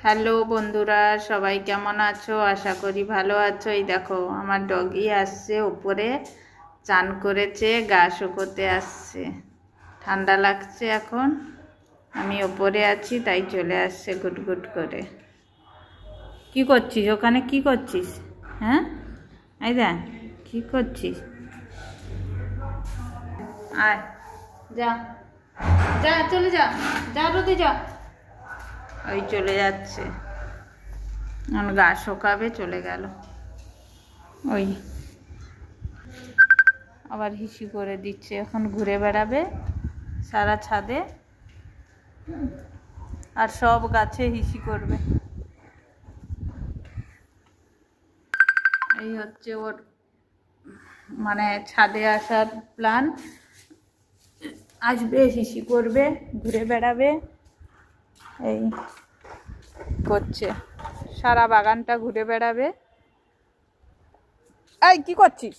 Hello বন্ধুরা, সবাই কেমন আছো? আশা করি ভালো আছো। এই দেখো আমার ডগি আসছে, উপরে চান করেছে, গা শুকোতে আসছে। ঠান্ডা লাগছে এখন, আমি উপরে আছি তাই চলে আসছে গুটগুট করে। কি করছিস ওখানে? কি করছিস? হ্যাঁ, এই দেখ কি করছিস। আয়, যা যা, চলে যা, যা রোদে যা। ওই চলে যাচ্ছে, গা শুকাবে, চলে গেল। ওই আবার হিসি করে দিচ্ছে, এখন ঘুরে বেড়াবে সারা ছাদে আর সব গাছে হিসি করবে। এই হচ্ছে ওর মানে ছাদে আসার প্ল্যান। আসবে, হিসি করবে, ঘুরে বেড়াবে, এই করছে, সারা বাগানটা ঘুরে বেড়াবে। এই কি করছিস?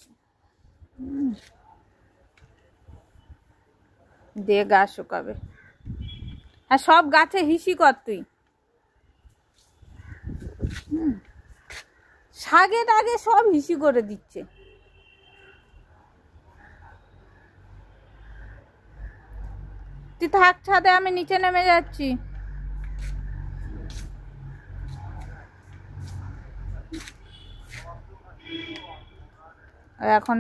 দিয়ে গা শুকাবে। হ্যাঁ, সব গাছে হিসি কর তুই। শাকে টাকে সব হিসি করে দিচ্ছে। তুই থাক ছাদে, আমি নিচে নেমে যাচ্ছি। এখন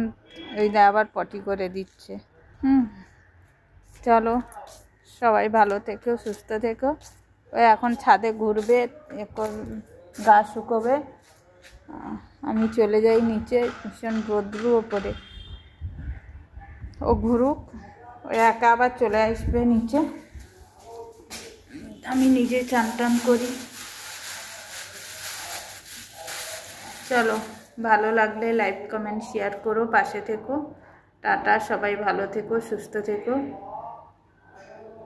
এই আবার পটি করে দিচ্ছে। চলো, সবাই ভালো থেকো, সুস্থ থেকো। ওই এখন ছাদে ঘুরবে, গা শুকোবে। আমি চলে যাই নিচে, ভীষণ রোদ্রু ওপরে। ও ঘুরুক, ওই একা আবার চলে আসবে নিচে। আমি নিজে চান টান করি। চলো, ভালো লাগলে লাইক কমেন্ট শেয়ার করো, পাশে থেকো। টাটা, সবাই ভালো থেকো, সুস্থ থেকো।